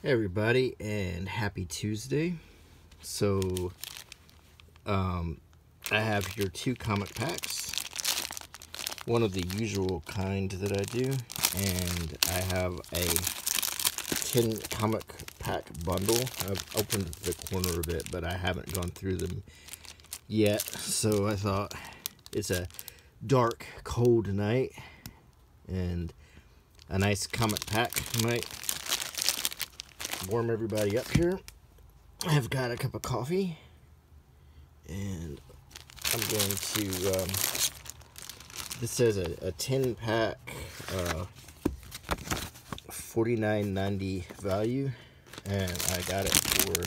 Hey everybody, and happy Tuesday. So, I have here two comic packs. One of the usual kind that I do, and I have a 10 comic pack bundle. I've opened the corner of it, but I haven't gone through them yet. So I thought it's a dark, cold night, and a nice comic pack might warm everybody up here. I've got a cup of coffee, and I'm going to, this says a 10 pack, $49.90 value, and I got it for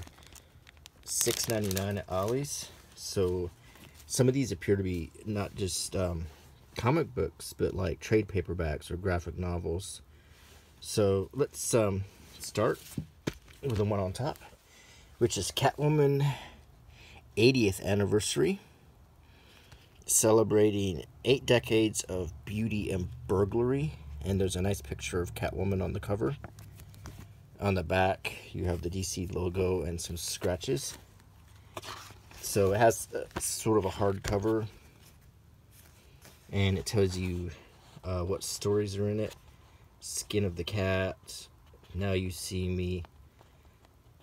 $6.99 at Ollie's. So some of these appear to be not just comic books, but like trade paperbacks or graphic novels. So let's start with the one on top, which is Catwoman 80th anniversary, celebrating 8 decades of beauty and burglary. And there's a nice picture of Catwoman on the cover. On the back, you have the DC logo and some scratches. So it has sort of a hardcover, and it tells you what stories are in it. Skin of the Cat, Now You See Me,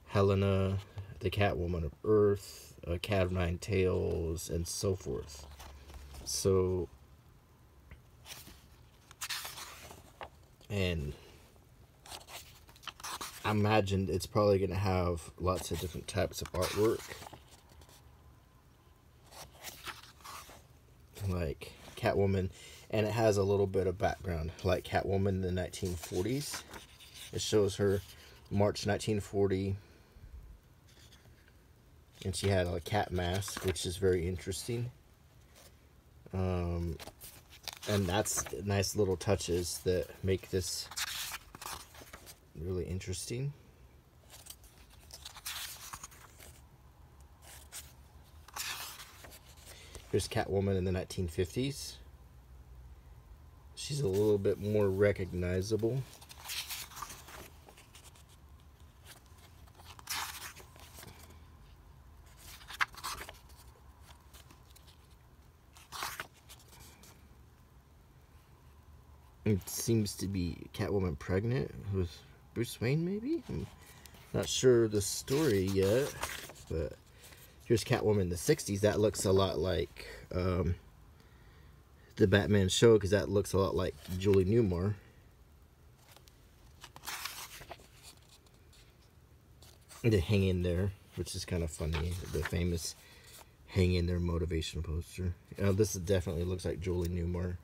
Helena, the Catwoman of Earth, Cat of Nine Tails, and so forth. So, and I imagine it's probably going to have lots of different types of artwork, like Catwoman, and it has a little bit of background, like Catwoman in the 1940s. It shows her March 1940, and she had a cat mask, which is very interesting. And that's nice little touches that make this really interesting. Here's Catwoman in the 1950s. She's a little bit more recognizable. It seems to be Catwoman pregnant with Bruce Wayne, maybe? I'm not sure the story yet, but here's Catwoman in the 60s. That looks a lot like the Batman show, because that looks a lot like Julie Newmar. The Hang In There, which is kind of funny, the famous Hang In There motivation poster. This definitely looks like Julie Newmar.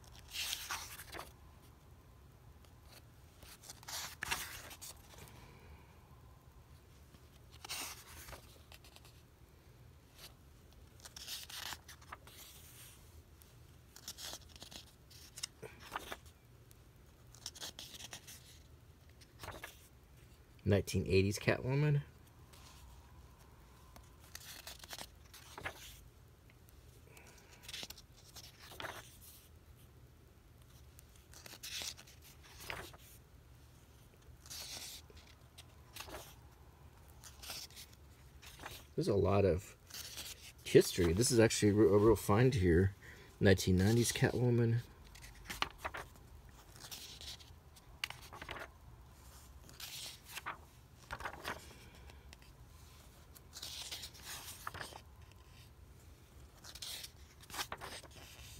'80s Catwoman. There's a lot of history. This is actually a real find here. 1990s Catwoman.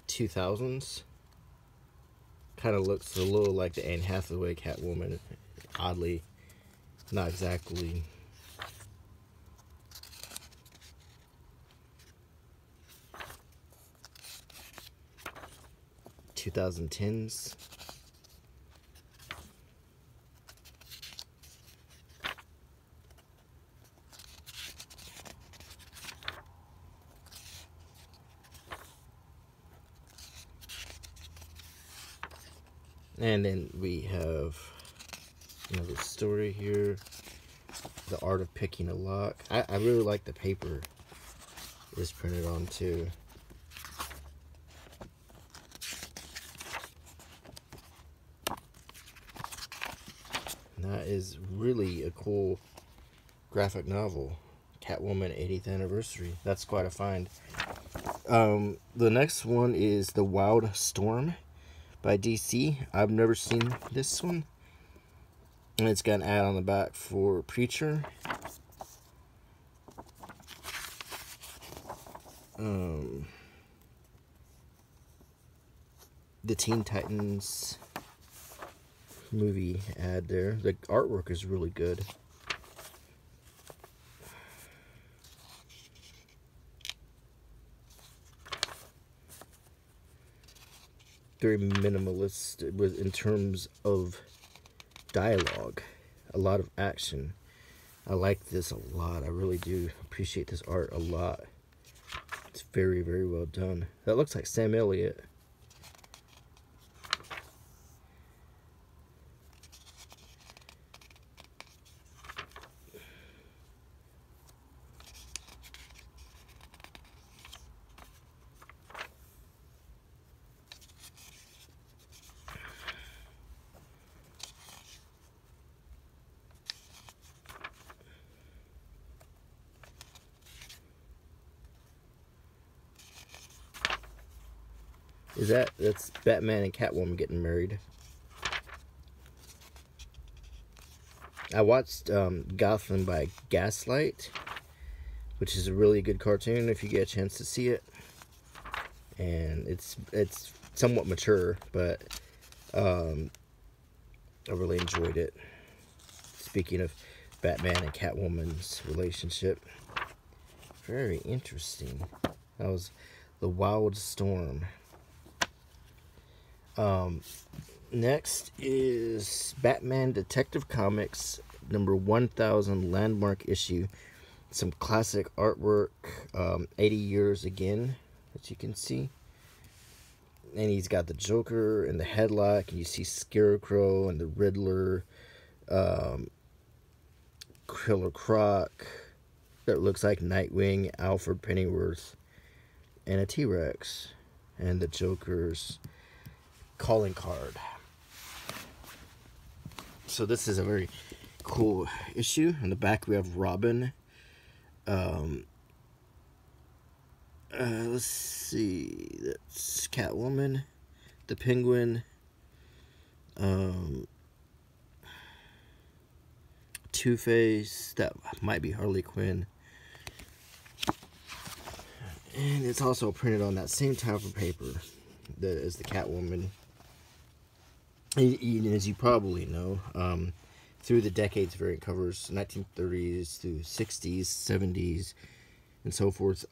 '2000s. Kind of looks a little like the Anne Hathaway Catwoman. Oddly, not exactly. '2010s. And then we have another story here. The Art of Picking a Lock. I really like the paper is printed on too. That that is really a cool graphic novel. Catwoman 80th Anniversary. That's quite a find. The next one is The Wild Storm by DC. I've never seen this one. And it's got an ad on the back for Preacher. The Teen Titans movie ad there. The artwork is really good. Very minimalist in terms of dialogue. A lot of action. I like this a lot. I really do appreciate this art a lot. It's very, very well done. That looks like Sam Elliott. That's Batman and Catwoman getting married. I watched Gotham by Gaslight, which is a really good cartoon if you get a chance to see it. And it's somewhat mature, but I really enjoyed it. Speaking of Batman and Catwoman's relationship, very interesting. That was The Wild Storm. Next is Batman Detective Comics number 1000 landmark issue. Some classic artwork, 80 years again, as you can see. And he's got the Joker and the headlock, and you see Scarecrow and the Riddler, Killer Croc, that looks like Nightwing, Alfred Pennyworth, and a T-Rex, and the Joker's calling card. So this is a very cool issue. On the back we have Robin. Let's see, that's Catwoman, the Penguin, Two-Face, that might be Harley Quinn. And it's also printed on that same type of paper that is the Catwoman. As you probably know, through the decades, variant covers, 1930s through 60s, 70s, and so forth.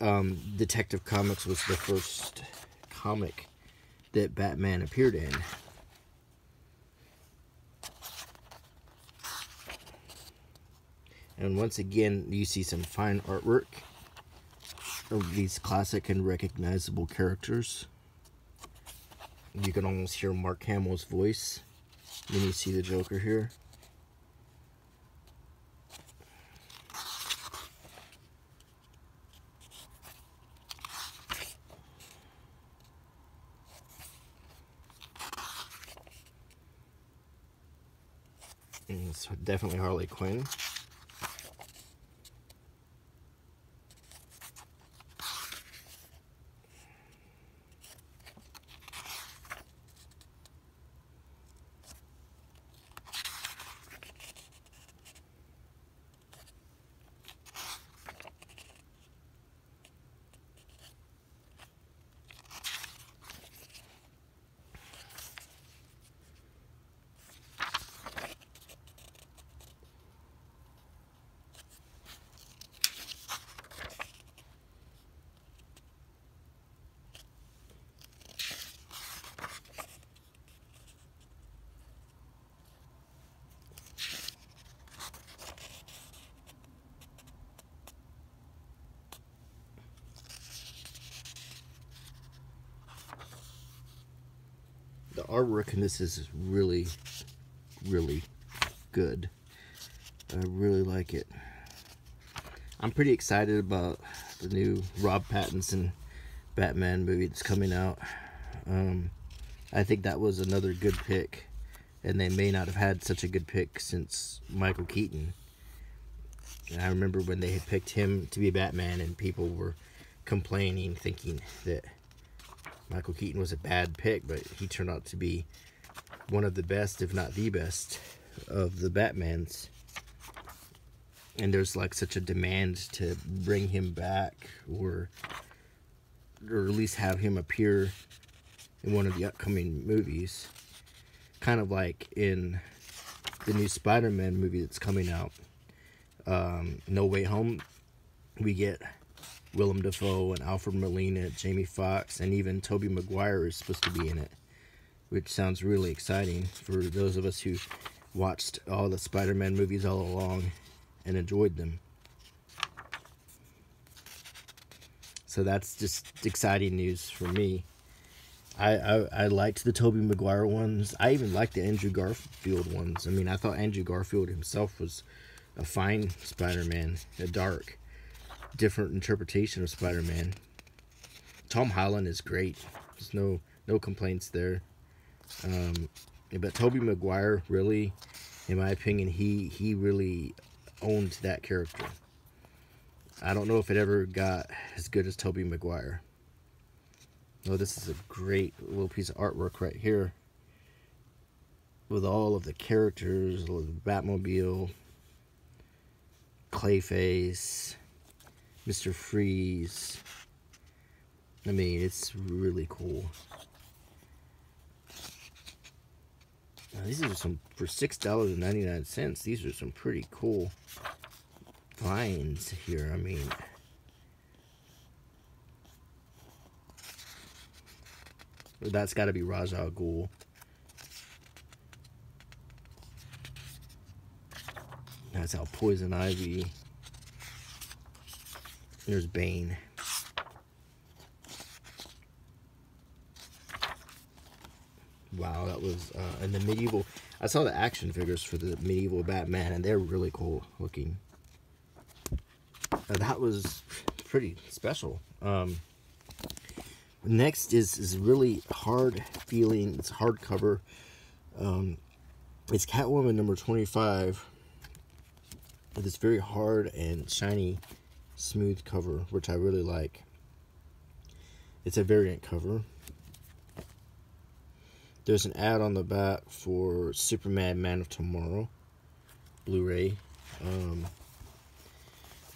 Detective Comics was the first comic that Batman appeared in. And once again, you see some fine artwork of these classic and recognizable characters. You can almost hear Mark Hamill's voice when you see the Joker here. And it's definitely Harley Quinn. The artwork in this is really, really good. I really like it. I'm pretty excited about the new Rob Pattinson Batman movie that's coming out. I think that was another good pick and they may not have had such a good pick since Michael Keaton. And I remember when they had picked him to be Batman, and people were complaining, thinking that Michael Keaton was a bad pick, but he turned out to be one of the best, if not the best, of the Batmans. And there's like such a demand to bring him back, or at least have him appear in one of the upcoming movies. Kind of like in the new Spider-Man movie that's coming out, No Way Home, we get Willem Dafoe and Alfred Molina, Jamie Foxx, and even Tobey Maguire is supposed to be in it, which sounds really exciting for those of us who watched all the Spider-Man movies all along and enjoyed them. So that's just exciting news for me. I liked the Tobey Maguire ones. I even liked the Andrew Garfield ones. I mean, I thought Andrew Garfield himself was a fine Spider-Man, a dark, different interpretation of Spider-Man. Tom Holland is great. There's no complaints there. But Tobey Maguire, really, in my opinion, he really owned that character. I don't know if it ever got as good as Tobey Maguire. Oh, this is a great little piece of artwork right here, with all of the characters, the Batmobile, Clayface, Mr. Freeze. I mean, it's really cool. Now, these are some, for $6.99, these are some pretty cool finds here. I mean, that's got to be Ra's al Ghul. That's how Poison Ivy. There's Bane. Wow, that was in the medieval. I saw the action figures for the medieval Batman, and they're really cool looking. That was pretty special. Next is really hard feeling. It's hardcover. It's Catwoman number 25. With this very hard and shiny, smooth cover, which I really like. It's a variant cover. There's an ad on the back for Superman Man of Tomorrow Blu-ray.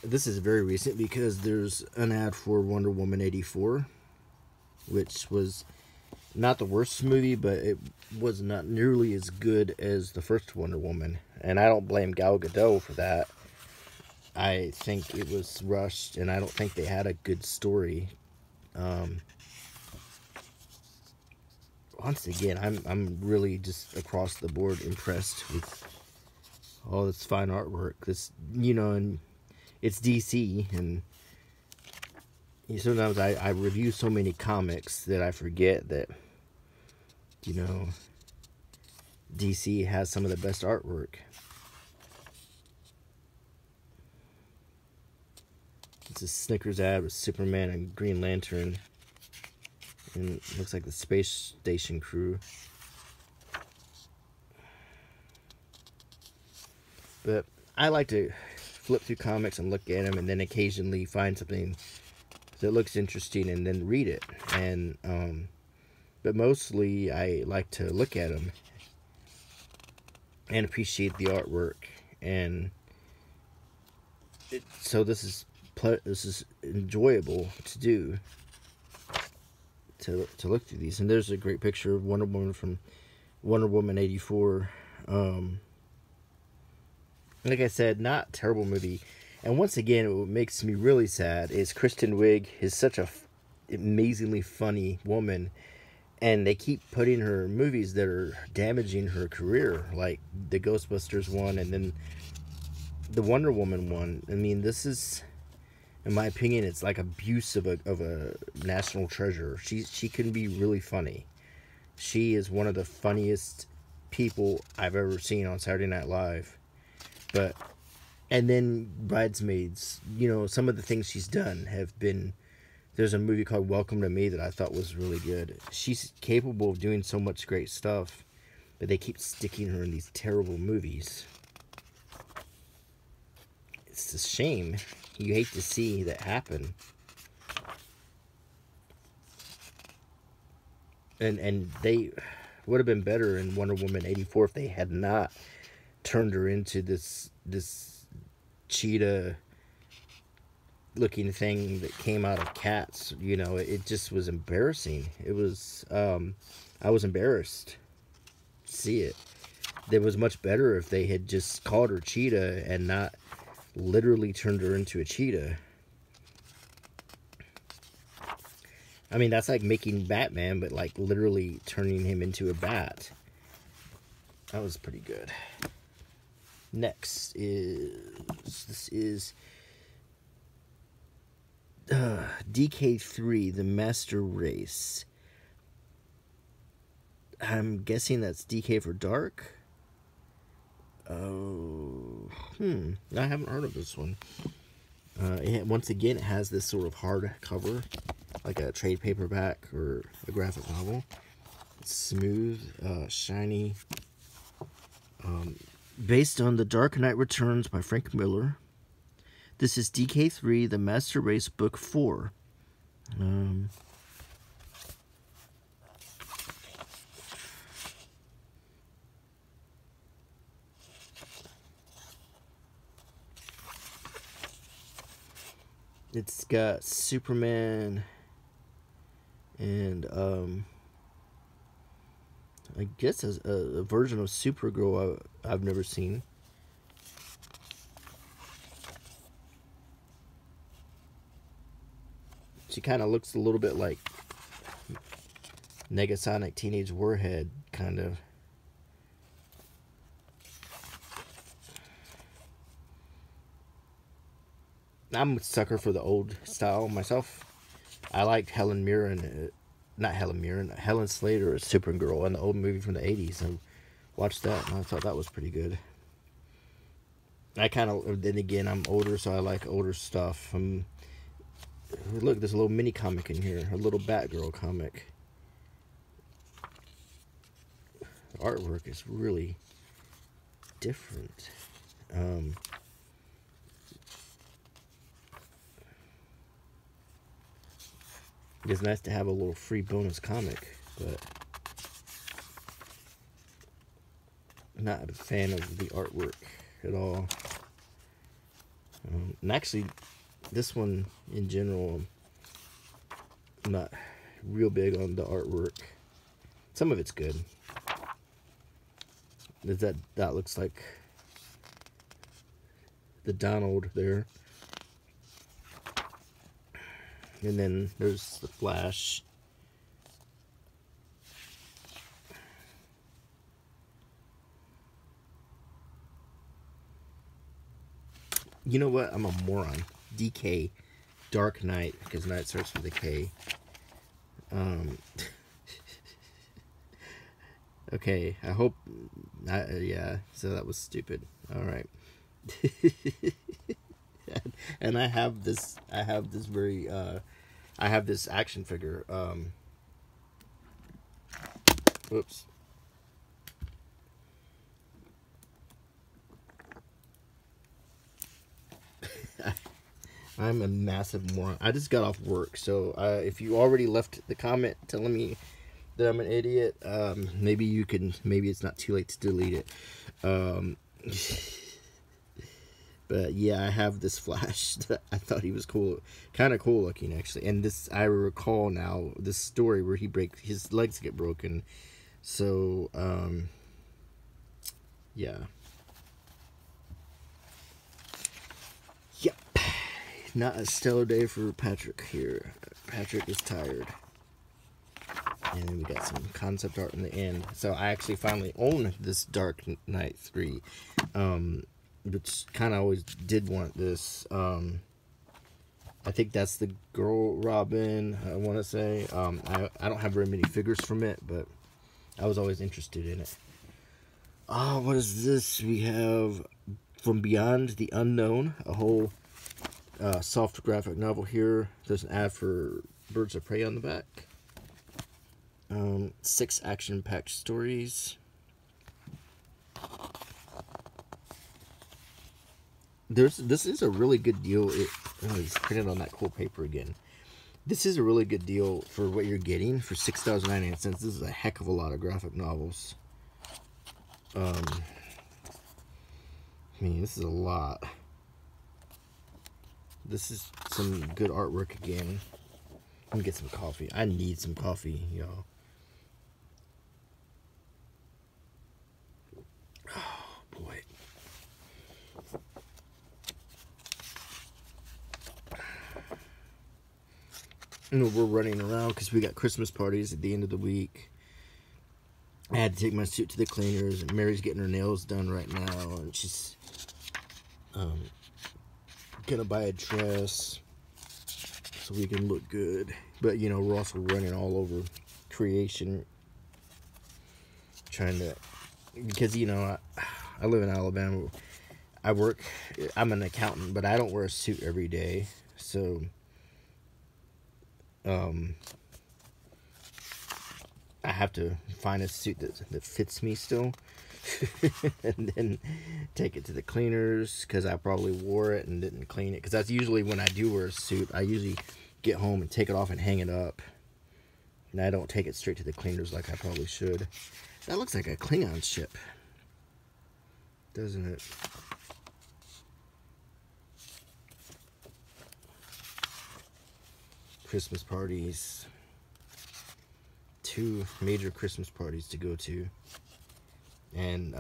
This is very recent because there's an ad for Wonder Woman 84, which was not the worst movie, but it was not nearly as good as the first Wonder Woman. And I don't blame Gal Gadot for that. I think it was rushed, and I don't think they had a good story. Once again, I'm really just across the board impressed with all this fine artwork. This, you know, and it's DC, and sometimes I review so many comics that I forget that, you know, DC has some of the best artwork. It's a Snickers ad with Superman and Green Lantern. And it looks like the space station crew. But I like to flip through comics and look at them, and then occasionally find something that looks interesting and then read it. And but mostly I like to look at them and appreciate the artwork. And so this is enjoyable to do. To look through these. And there's a great picture of Wonder Woman from Wonder Woman 84. Like I said, not a terrible movie. And once again, what makes me really sad is Kristen Wiig is such a amazingly funny woman, and they keep putting her in movies that are damaging her career, like the Ghostbusters one and then the Wonder Woman one. I mean, this is, in my opinion, it's like abuse of a national treasure. She can be really funny. She is one of the funniest people I've ever seen on Saturday Night Live. And then Bridesmaids, you know, some of the things she's done have been, there's a movie called Welcome to Me that I thought was really good. She's capable of doing so much great stuff. but they keep sticking her in these terrible movies. It's a shame. You hate to see that happen. And they would have been better in Wonder Woman 84 if they had not turned her into this cheetah looking thing that came out of Cats. You know, it just was embarrassing. It was I was embarrassed to see it. It was much better if they had just called her Cheetah and not literally turned her into a cheetah. I mean, that's like making Batman, but like literally turning him into a bat. That was pretty good. Next is, this is DK3, The Master Race. I'm guessing that's DK for Dark. Oh, I haven't heard of this one. Once again, it has this sort of hard cover, like a trade paperback or a graphic novel. It's smooth, shiny. Based on The Dark Knight Returns by Frank Miller. This is DK3, The Master Race, Book 4. It's got Superman and I guess a version of Supergirl I've never seen. She kind of looks a little bit like Negasonic Teenage Warhead, kind of. I'm a sucker for the old style myself. I liked Helen Mirren, not Helen Mirren, Helen Slater as Supergirl in the old movie from the 80s. I watched that and I thought that was pretty good. I kind of, then again, I'm older, so I like older stuff. Look, there's a little mini comic in here, a little Batgirl comic. The artwork is really different. It's nice to have a little free bonus comic, but I'm not a fan of the artwork at all. And actually, this one in general, I'm not real big on the artwork. Some of it's good. That looks like the Donald there. And then there's the Flash. You know what? I'm a moron. DK. Dark Knight, because Knight starts with a K. Okay, I hope... yeah, so that was stupid. Alright. And I have this very, I have this action figure, whoops. I'm a massive moron. I just got off work, so if you already left the comment telling me that I'm an idiot, maybe it's not too late to delete it. But yeah, I have this Flash that I thought he was cool, kind of cool looking actually. And this, I recall now, this story where his legs get broken. So, yeah. Yep. Not a stellar day for Patrick here. Patrick is tired. And then we got some concept art in the end. So I actually finally own this Dark Knight 3. Which kind of always did want this. I think that's the Girl Robin, I want to say. I don't have very many figures from it, but I was always interested in it. Oh, what is this? We have From Beyond the Unknown, a whole soft graphic novel here. There's an ad for Birds of Prey on the back. 6 action-packed stories. This is a really good deal. It's printed on that cool paper again. This is a really good deal for what you're getting for $6.99. This is a heck of a lot of graphic novels. I mean, this is a lot. This is some good artwork again. Let me get some coffee. I need some coffee, y'all. Oh, boy. You know, we're running around because we got Christmas parties at the end of the week. I had to take my suit to the cleaners, and Mary's getting her nails done right now, and she's gonna buy a dress so we can look good. But you know, we're also running all over creation, trying to, because you know, I live in Alabama. I'm an accountant, but I don't wear a suit every day, so I have to find a suit that fits me still. And then take it to the cleaners, because I probably wore it and didn't clean it, because that's usually when I do wear a suit. I usually get home and take it off and hang it up, and I don't take it straight to the cleaners like I probably should. That looks like a Klingon ship, doesn't it? Christmas parties. 2 major Christmas parties to go to. And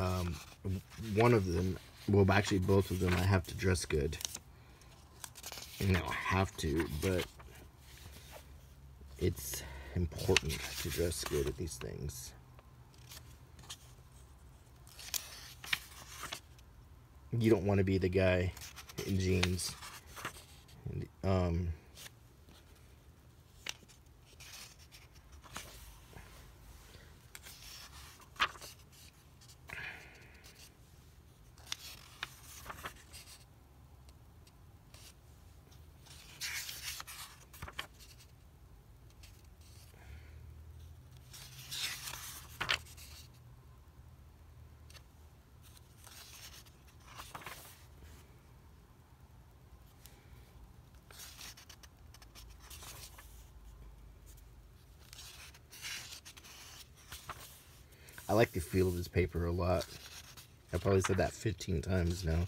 one of them, well, actually both of them, I have to dress good. And I have to, but it's important to dress good at these things. You don't want to be the guy in jeans. I like the feel of this paper a lot. I probably said that 15 times now.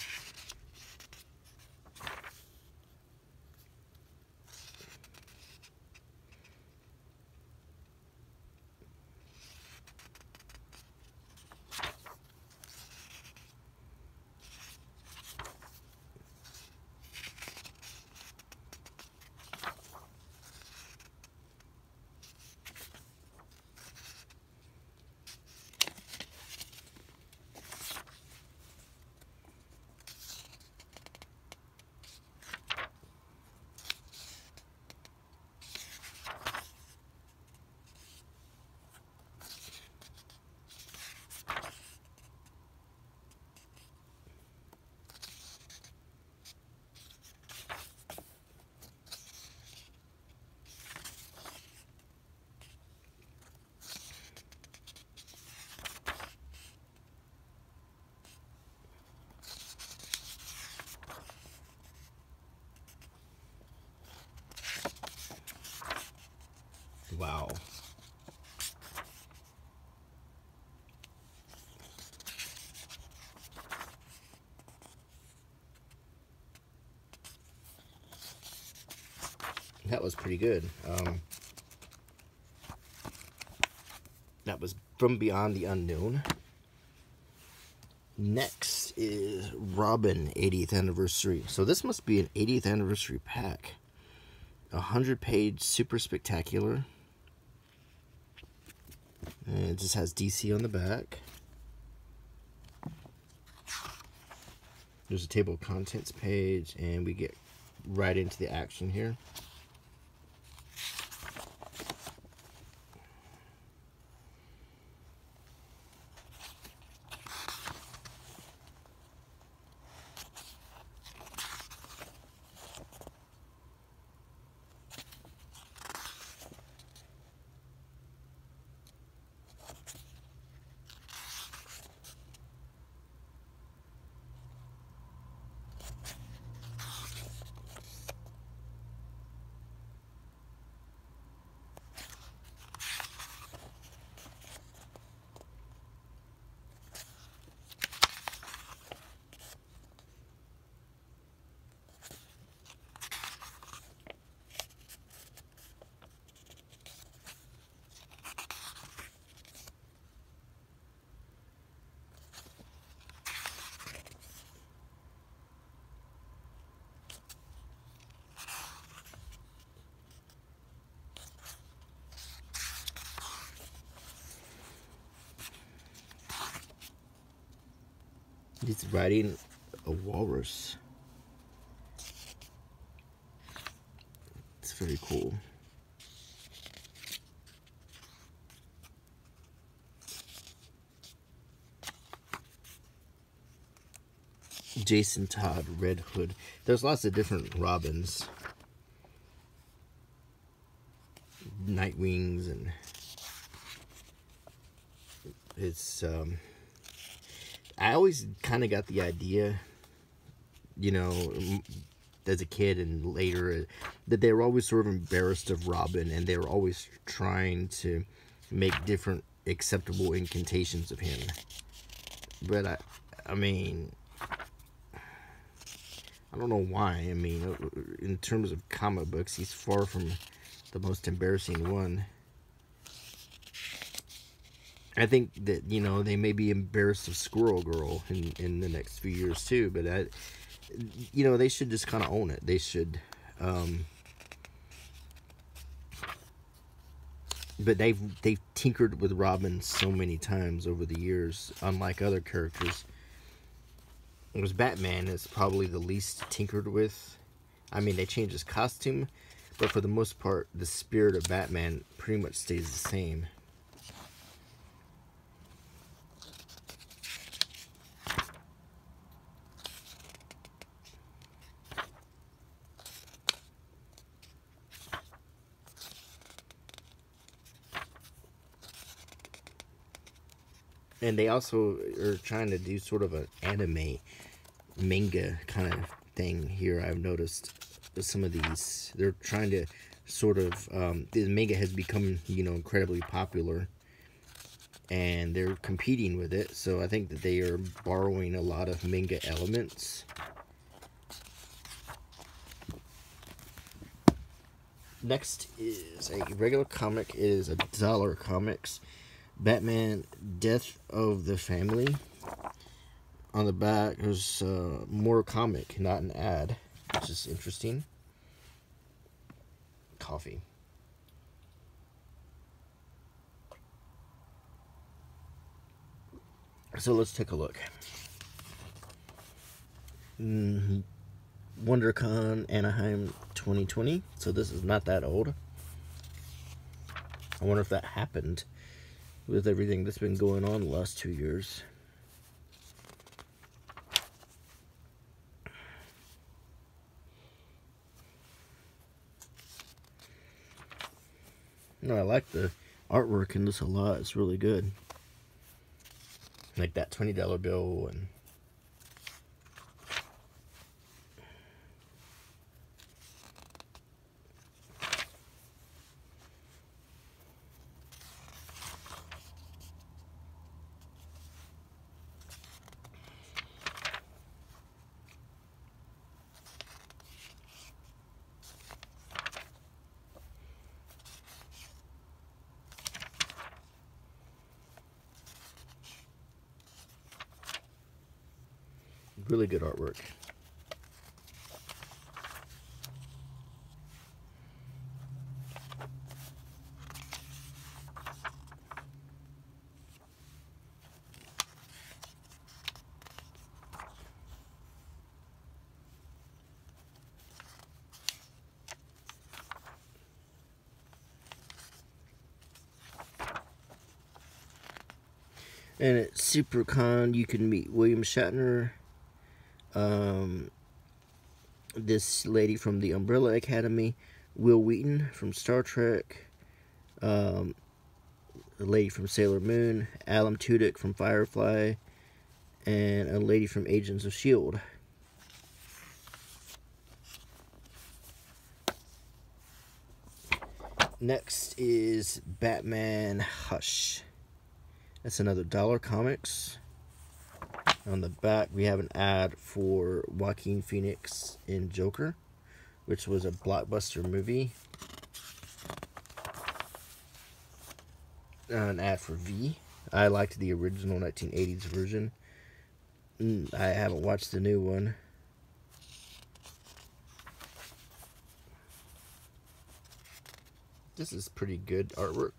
Wow. That was pretty good. That was From Beyond the Unknown. Next is Robin 80th Anniversary. So this must be an 80th Anniversary pack. 100-page super spectacular. And it just has DC on the back. There's a table of contents page, and we get right into the action here. He's riding a walrus. It's very cool. Jason Todd, Red Hood. There's lots of different Robins. Nightwings, and it's I always kind of got the idea, you know, as a kid and later, that they were always sort of embarrassed of Robin, and they were always trying to make different acceptable incantations of him. But I mean, I don't know why. I mean, in terms of comic books, he's far from the most embarrassing one. I think that, you know, they may be embarrassed of Squirrel Girl in the next few years too, but you know, they should just kind of own it. They should, but they've tinkered with Robin so many times over the years, unlike other characters. It was Batman is probably the least tinkered with. I mean, they changed his costume, but for the most part, the spirit of Batman pretty much stays the same. And they also are trying to do sort of an anime manga kind of thing here. I've noticed some of these. They're trying to sort of, the manga has become, you know, incredibly popular, and they're competing with it. So I think that they are borrowing a lot of manga elements. Next is a regular comic. It is $1 comics. Batman, Death of the Family. On the back, there's more comic, not an ad, which is interesting. Coffee. So let's take a look. WonderCon Anaheim 2020. So this is not that old. I wonder if that happened with everything that's been going on the last 2 years. No, I like the artwork in this a lot. It's really good. Like that $20 bill and really good artwork. And at SuperCon, you can meet William Shatner, this lady from the Umbrella Academy, Will Wheaton from Star Trek, the lady from Sailor Moon, Alan Tudyk from Firefly, and a lady from Agents of S.H.I.E.L.D. Next is Batman Hush. That's another $1 comics. On the back, we have an ad for Joaquin Phoenix in Joker, which was a blockbuster movie. An ad for V. I liked the original 1980s version. I haven't watched the new one. This is pretty good artwork.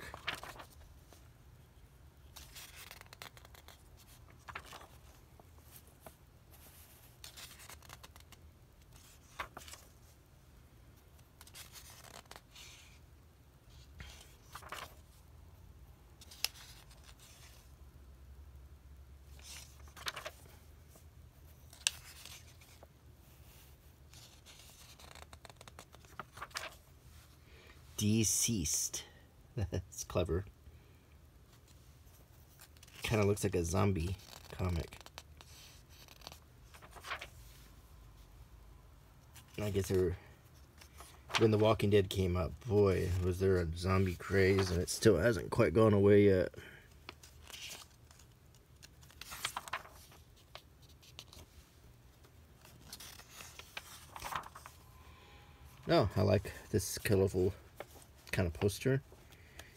Deceased. That's clever. Kind of looks like a zombie comic. I guess when The Walking Dead came out, boy, was there a zombie craze, and it still hasn't quite gone away yet. Oh, I like this colorful kind of poster.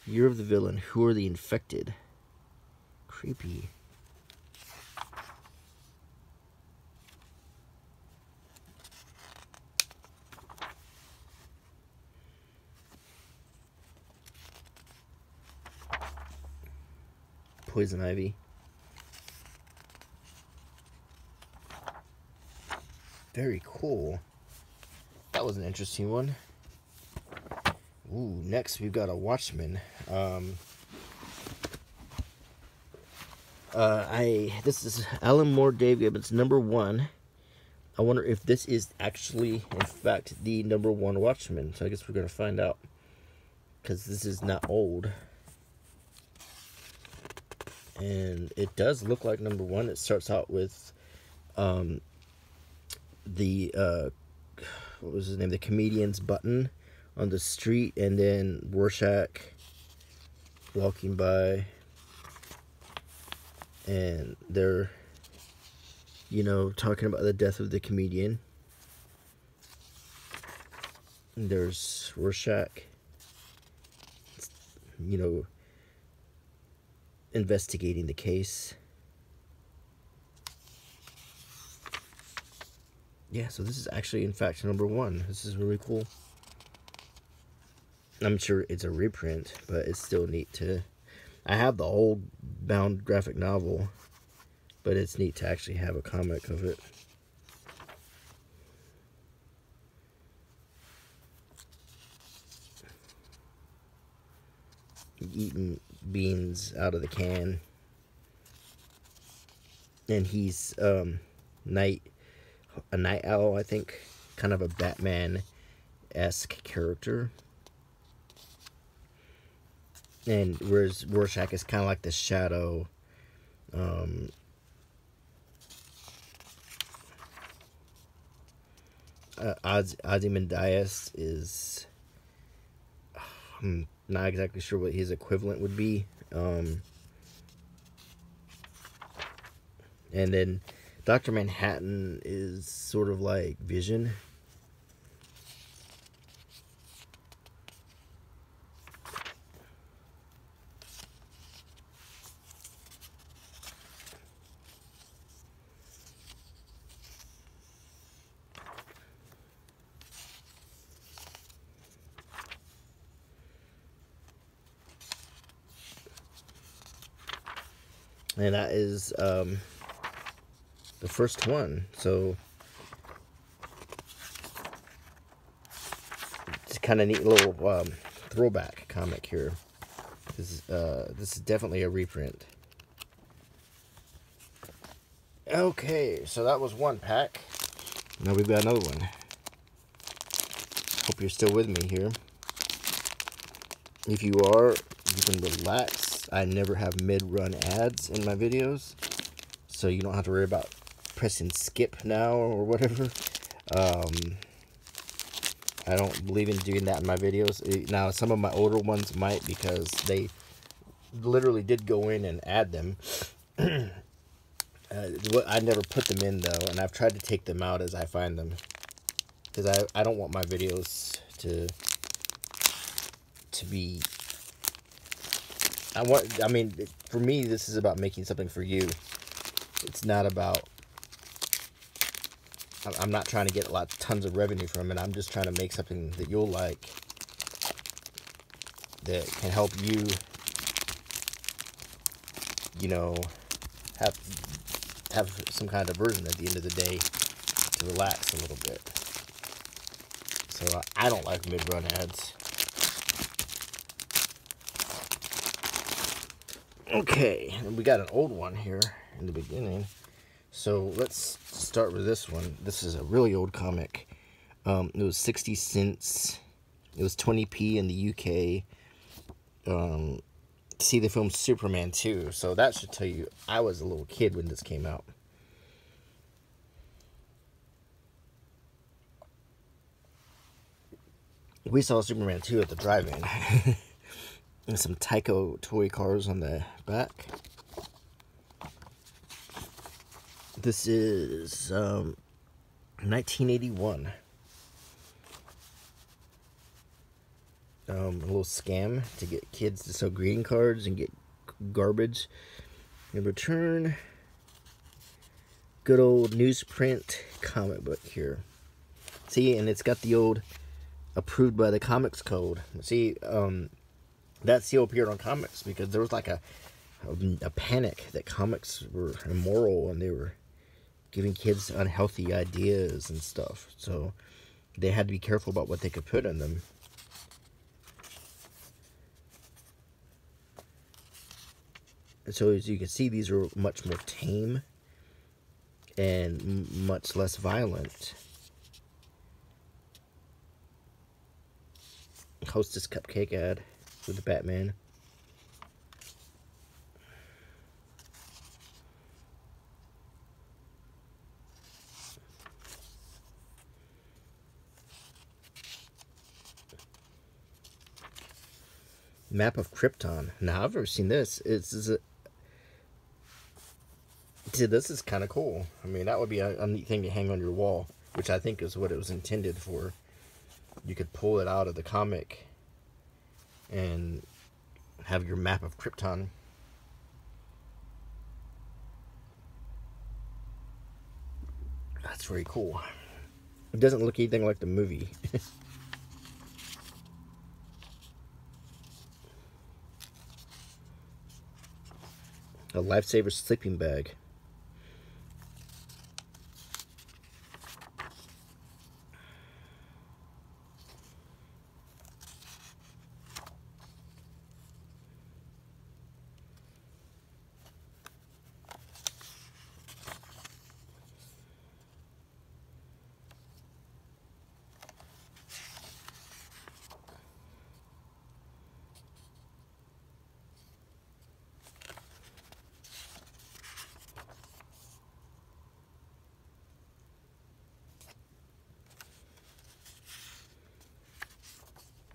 Year of the Villain. Who are the infected? Creepy. Poison Ivy. Very cool. That was an interesting one. Ooh, next we've got a Watchmen. This is Alan Moore, Dave Gibbons, #1. I wonder if this is actually, in fact, the #1 Watchmen. So I guess we're gonna find out, because this is not old, and it does look like #1. It starts out with what was his name? The comedian's button on the street, and then Rorschach walking by, and they're, talking about the death of the comedian. And there's Rorschach, investigating the case. Yeah, so this is actually, in fact, #1. This is really cool. I'm sure it's a reprint, but it's still neat to... I have the whole bound graphic novel, but it's neat to actually have a comic of it. Eating beans out of the can. And he's a night owl, I think. Kind of a Batman-esque character. And whereas Rorschach is kind of like the shadow. Ozymandias is... I'm not exactly sure what his equivalent would be. And then Dr. Manhattan is sort of like Vision. And that is the first one. So it's kind of neat little throwback comic here. This is definitely a reprint. Okay, so that was one pack. Now we've got another one. Hope you're still with me here. If you are, you can relax. I never have mid-run ads in my videos, so you don't have to worry about pressing skip now or whatever. I don't believe in doing that in my videos. Now, some of my older ones might, because they literally did go in and add them. I never put them in, though, and I've tried to take them out as I find them, because I don't want my videos to be... I mean, for me, this is about making something for you. It's not about... I'm not trying to get tons of revenue from it. I'm just trying to make something that you'll like, that can help you, have some kind of diversion at the end of the day to relax a little bit. So I don't like mid-run ads. Okay, and we got an old one here in the beginning. So let's start with this one. This is a really old comic. It was 60 cents It was 20p in the UK. See the film Superman 2, so that should tell you I was a little kid when this came out. We saw Superman 2 at the drive-in. And some Tyco toy cars on the back. This is 1981. A little scam to get kids to sell greeting cards and get garbage in return. Good old newsprint comic book here. See, and it's got the old approved by the Comics Code. See, that seal appeared on comics because there was like a panic that comics were immoral and they were giving kids unhealthy ideas and stuff. So they had to be careful about what they could put in them. So as you can see, these are much more tame and much less violent. Hostess cupcake ad with the Batman. Map of Krypton. Now I've never seen this. This is kind of cool. I mean, that would be a neat thing to hang on your wall, which I think is what it was intended for. You could pull it out of the comic and have your map of Krypton. That's very cool. It doesn't look anything like the movie. A Lifesaver sleeping bag.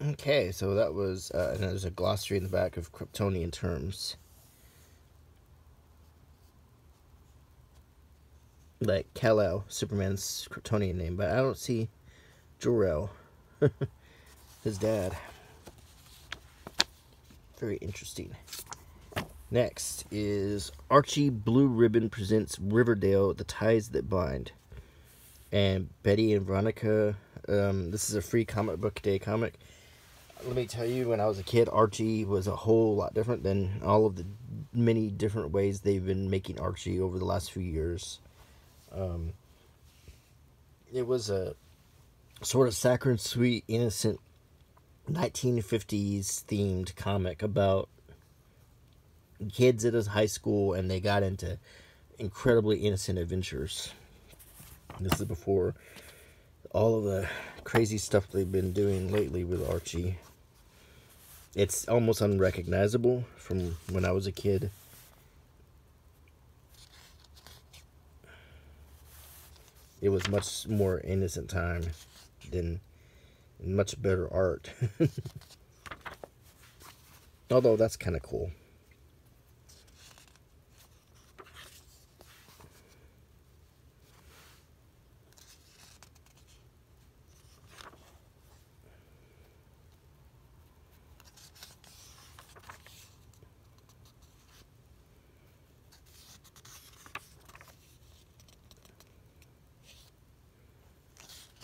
Okay, so that was, and there's a glossary in the back of Kryptonian terms. Like Kal-El, Superman's Kryptonian name, but I don't see Jor-El, his dad. Very interesting. Next is Archie Blue Ribbon presents Riverdale, The Ties That Bind. And Betty and Veronica, this is a free comic book day comic. Let me tell you, when I was a kid, Archie was a whole lot different than all of the many different ways they've been making Archie over the last few years. It was a sort of saccharine, sweet, innocent 1950s themed comic about kids at his high school, and they got into incredibly innocent adventures. This is before all of the crazy stuff they've been doing lately with Archie. It's almost unrecognizable from when I was a kid. It was much more innocent time than much better art. Although that's kind of cool.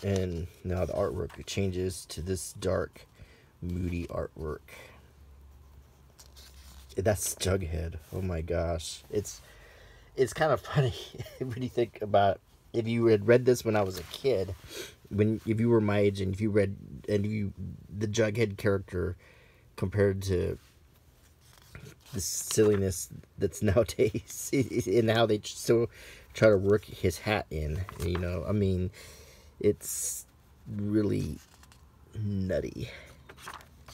And now the artwork changes to this dark, moody artwork. That's Jughead. Oh my gosh. It's kind of funny when you think about, if you had read this when I was a kid, if you were my age, and if you read the Jughead character compared to the silliness that's nowadays, and how they still try to work his hat in, you know, I mean, it's really nutty.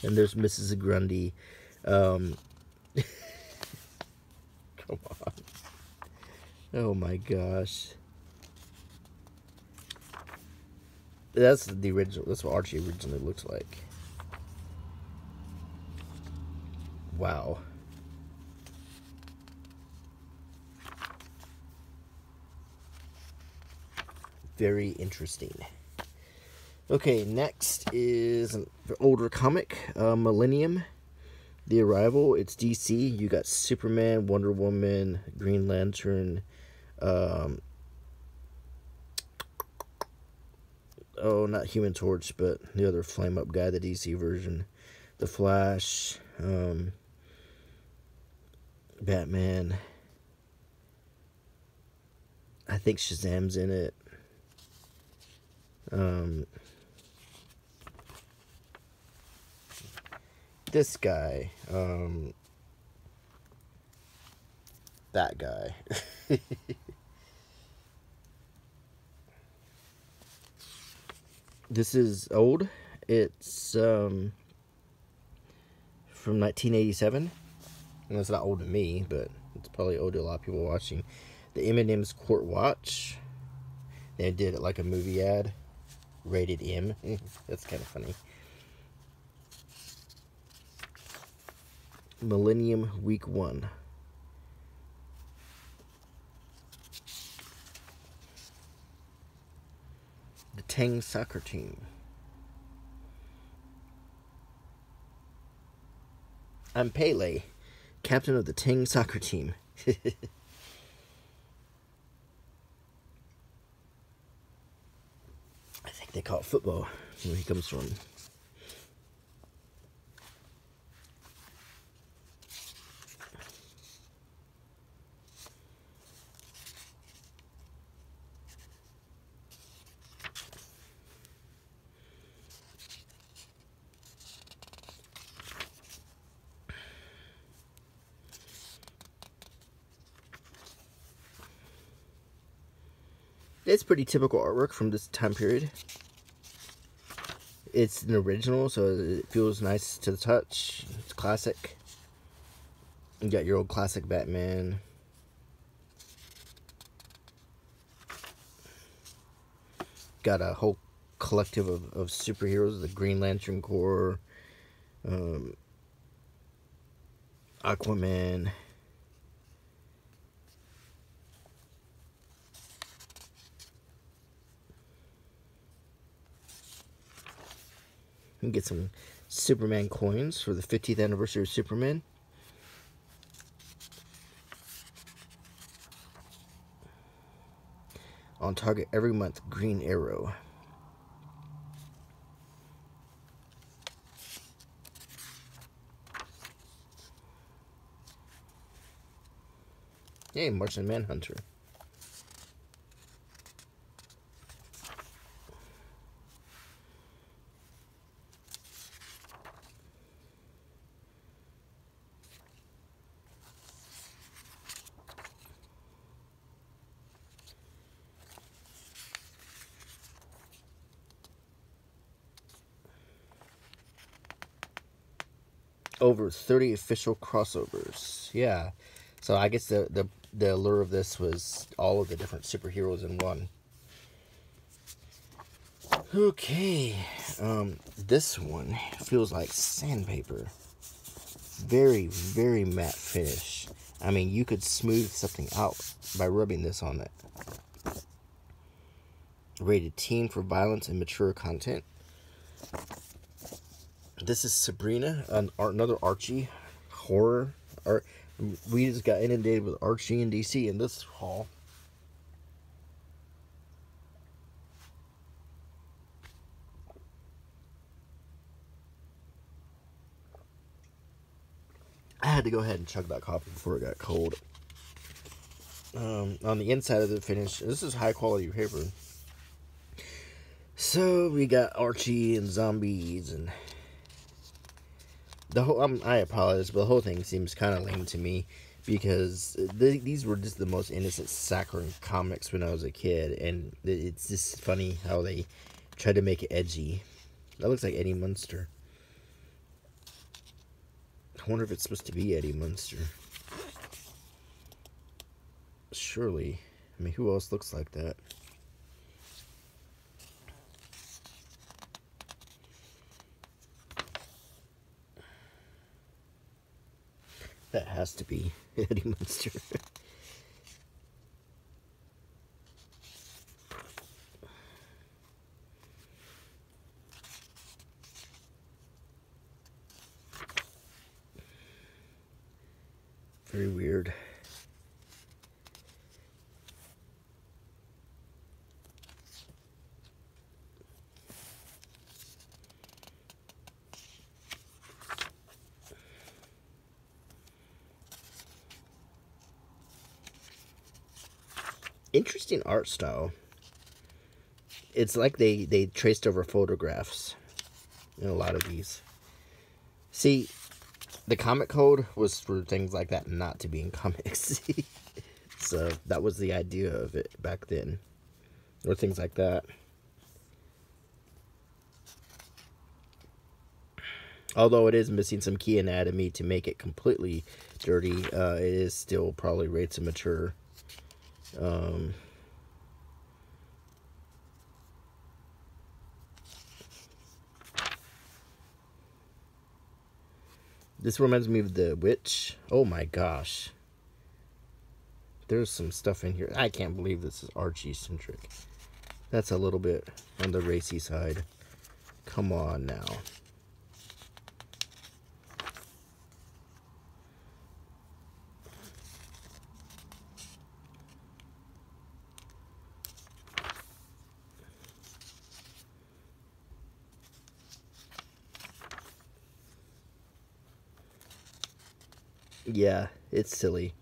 And there's Mrs. Grundy. Come on. Oh my gosh. That's the original. That's what Archie originally looks like. Wow. Very interesting. Okay, next is an older comic, Millennium, The Arrival. It's DC. You got Superman, Wonder Woman, Green Lantern. Oh, not Human Torch, but the other flame up guy, the DC version. The Flash. Batman. I think Shazam's in it. This guy, that guy. This is old. It's from 1987. And it's not old to me, but it's probably old to a lot of people watching. The M&M's Court Watch. They did it like a movie ad. Rated M. That's kind of funny. Millennium Week 1. The Tang soccer team. I'm Pele, captain of the Tang soccer team. I think they call it football where he comes from. It's pretty typical artwork from this time period. It's an original, so it feels nice to the touch. It's classic. You got your old classic Batman. Got a whole collective of superheroes. The Green Lantern Corps. Aquaman. You can get some Superman coins for the 50th anniversary of Superman. On target every month, Green Arrow. Hey, Martian Manhunter. Over 30 official crossovers. Yeah. So I guess the allure of this was all of the different superheroes in one. Okay. This one feels like sandpaper. Very, very matte finish. I mean, you could smooth something out by rubbing this on it. Rated teen for violence and mature content. This is Sabrina, another Archie horror. We just got inundated with Archie and DC in this haul. I had to go ahead and chug that coffee before it got cold. On the inside of the finish, this is high quality paper. So we got Archie and zombies and the whole. I apologize, but the whole thing seems kind of lame to me because these were just the most innocent saccharine comics when I was a kid, and it's just funny how they tried to make it edgy. That looks like Eddie Munster. I wonder if it's supposed to be Eddie Munster. Surely. I mean, who else looks like that? That has to be Eddie Munster. Very weird. Interesting art style. It's like they traced over photographs in a lot of these. See, the comic code was for things like that not to be in comics. So that was the idea of it back then. Or things like that. Although it is missing some key anatomy to make it completely dirty, it is still probably rated to mature. This reminds me of The Witch. Oh my gosh. There's some stuff in here. I can't believe this is Archie-centric. That's a little bit on the racy side. Come on now. Yeah, it's silly.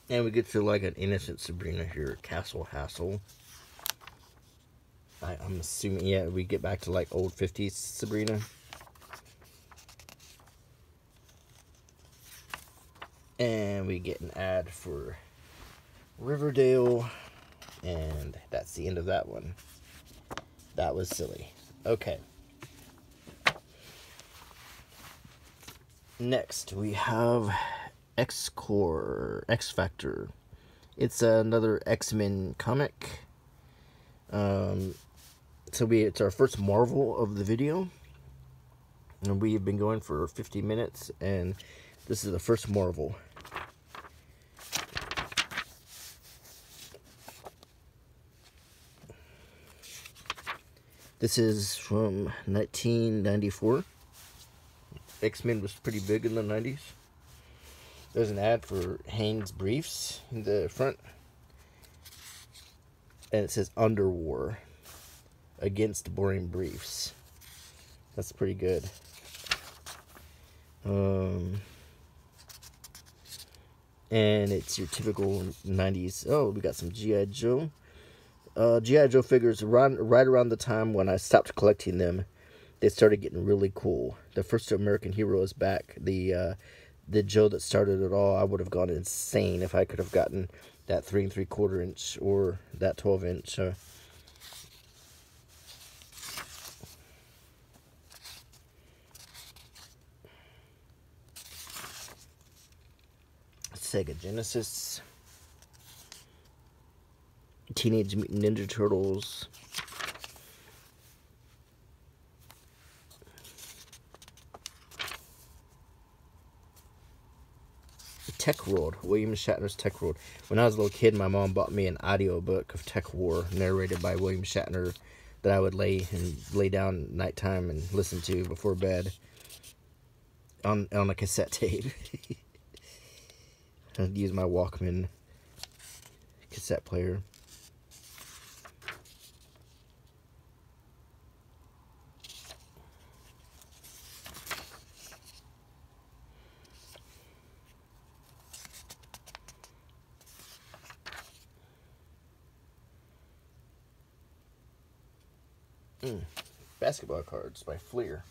And we get to like an innocent Sabrina here, Castle Hassel. I'm assuming, yeah, we get back to like old 50s Sabrina. And we get an ad for Riverdale. And that's the end of that one. That was silly. Okay. Next, we have X-Corps, X-Factor. It's another X-Men comic. It's our first Marvel of the video. And we have been going for 50 minutes, and this is the first Marvel. This is from 1994. X-Men was pretty big in the 90s. There's an ad for Hanes Briefs in the front. And it says Underwar against boring briefs. That's pretty good. And it's your typical 90s. Oh, we got some G.I. Joe. G.I. Joe figures right around the time when I stopped collecting them, they started getting really cool. The first American hero is back. The Joe that started it all. I would have gone insane if I could have gotten that 3 3/4 inch or that 12 inch. Sega Genesis. Teenage Mutant Ninja Turtles. Tech World, William Shatner's Tech World. When I was a little kid, my mom bought me an audiobook of Tech War, narrated by William Shatner, that I would lay down at nighttime and listen to before bed on a cassette tape. I'd use my Walkman cassette player. Basketball cards by Fleer.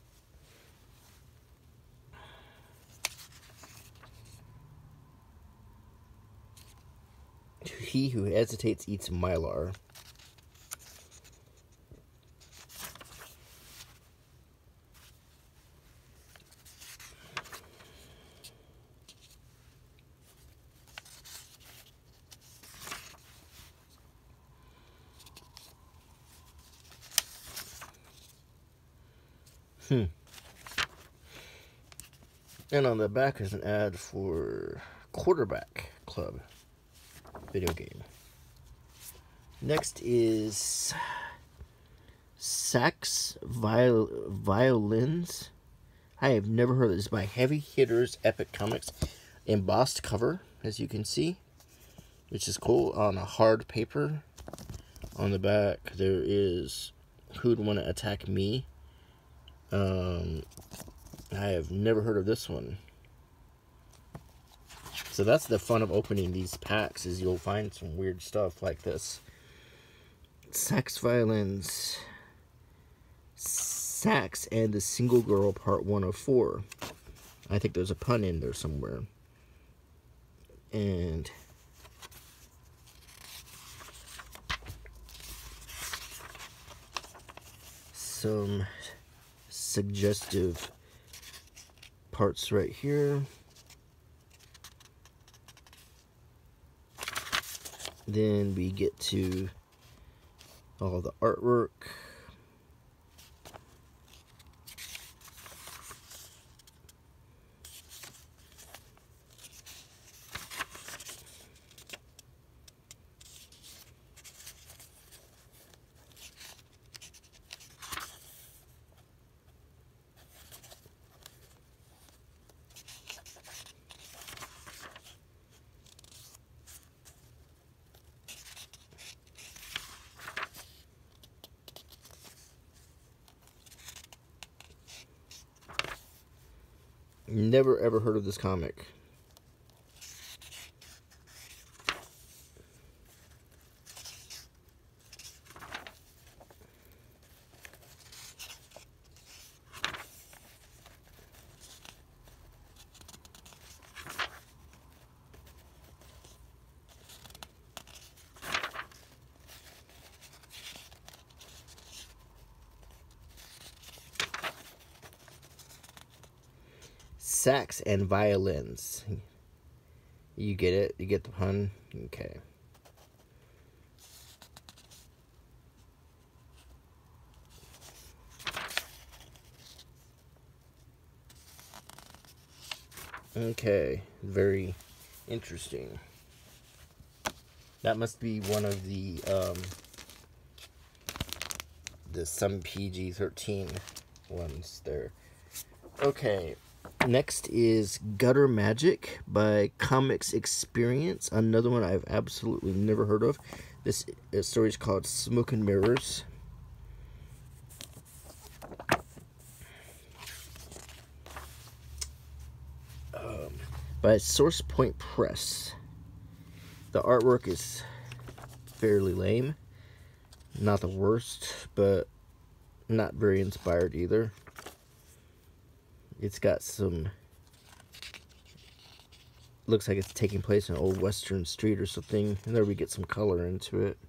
He who hesitates eats Mylar. And on the back is an ad for Quarterback Club video game. Next is Sax Violins. I have never heard of this. By Heavy Hitters Epic Comics. Embossed cover, as you can see, which is cool, on a hard paper. On the back there is Who'd Want to Attack Me. I have never heard of this one. So that's the fun of opening these packs, is you'll find some weird stuff like this. Sax Violins. Sax and the Single Girl Part 1 of 4. I think there's a pun in there somewhere. And some suggestive parts right here. Then we get to all the artwork. Never ever heard of this comic. Sax and Violins. You get it? You get the pun? Okay. Okay. Very interesting. That must be one of the some PG-13 ones there. Okay. Next is Gutter Magic by Comics Experience. Another one I've absolutely never heard of. This story is called Smoke and Mirrors. By Source Point Press. The artwork is fairly lame. Not the worst, but not very inspired either. It's got some, looks like it's taking place in an old western street or something, and there we get some color into it.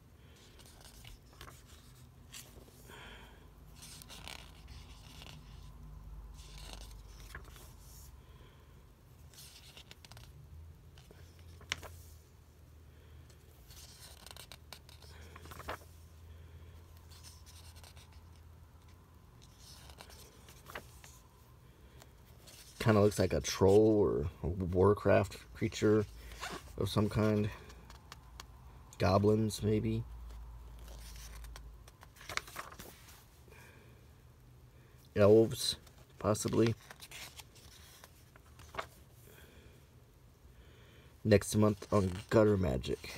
Kind of looks like a troll or a Warcraft creature of some kind. Goblins, maybe. Elves, possibly. Next month on Gutter Magic.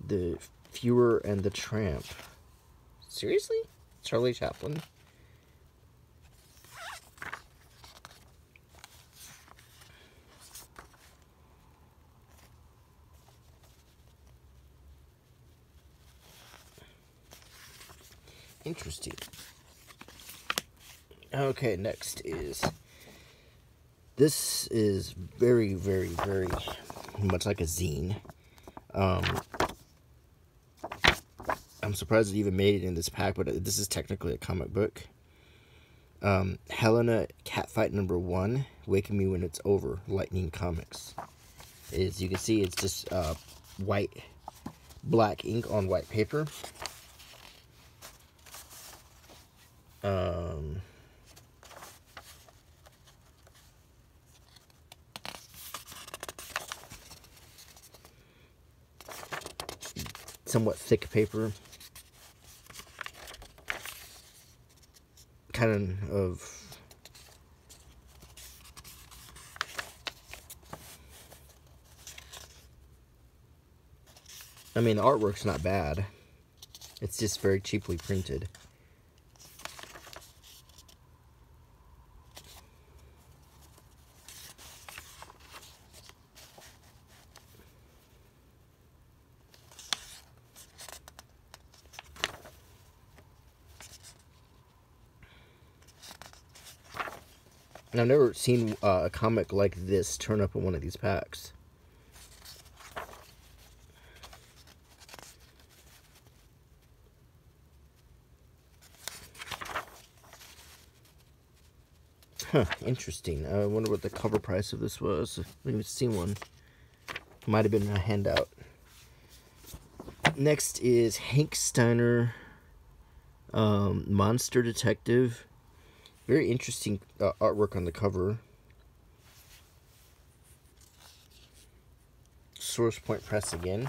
The Fuhrer and the Tramp. Seriously? Charlie Chaplin? Interesting. Okay, next is, this is very, very, very much like a zine. I'm surprised it even made it in this pack, but this is technically a comic book. Helena Catfight #1, Waking Me When It's Over, Lightning Comics. As you can see, it's just black ink on white paper. Somewhat thick paper. Kind of I mean, the artwork's not bad. It's just very cheaply printed. And I've never seen a comic like this turn up in one of these packs. Huh, interesting. I wonder what the cover price of this was. I haven't even seen one. Might have been a handout. Next is Hank Steiner, Monster Detective. Very interesting artwork on the cover. Source Point Press again.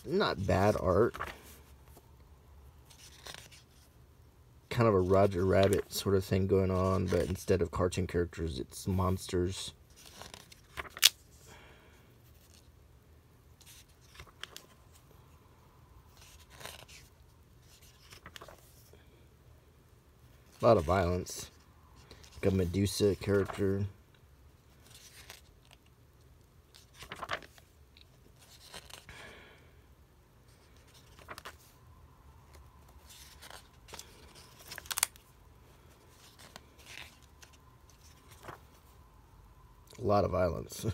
Not bad art. Kind of a Roger Rabbit sort of thing going on, but instead of cartoon characters, it's monsters. A lot of violence. Like a Medusa character. A lot of violence.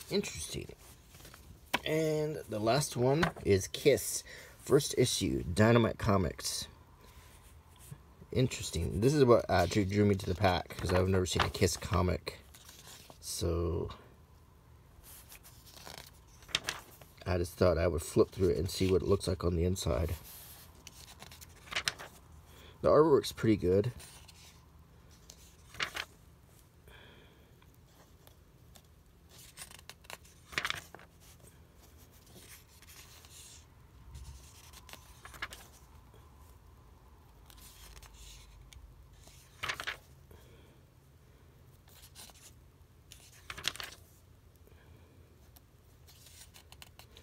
Interesting. And the last one is Kiss, first issue, Dynamite Comics. Interesting. This is what actually drew me to the pack, because I've never seen a Kiss comic. So I just thought I would flip through it and see what it looks like on the inside. The artwork's pretty good.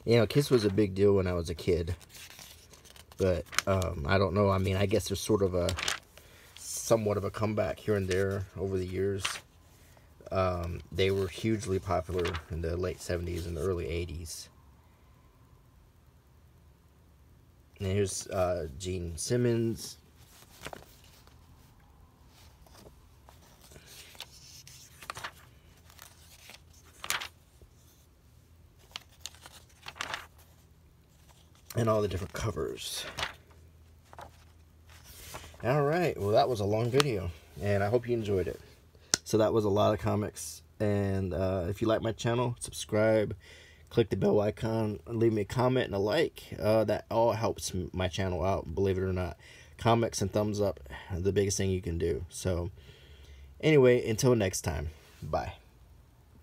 You know, Kiss was a big deal when I was a kid. But, I don't know. I mean, I guess there's sort of a somewhat of a comeback here and there over the years. They were hugely popular in the late 70s and the early 80s. And here's Gene Simmons. And all the different covers. Alright, well that was a long video, and I hope you enjoyed it. So that was a lot of comics, and if you like my channel, subscribe, click the bell icon, and leave me a comment and a like. That all helps my channel out, believe it or not. Comments and thumbs up are the biggest thing you can do. So anyway, until next time, bye.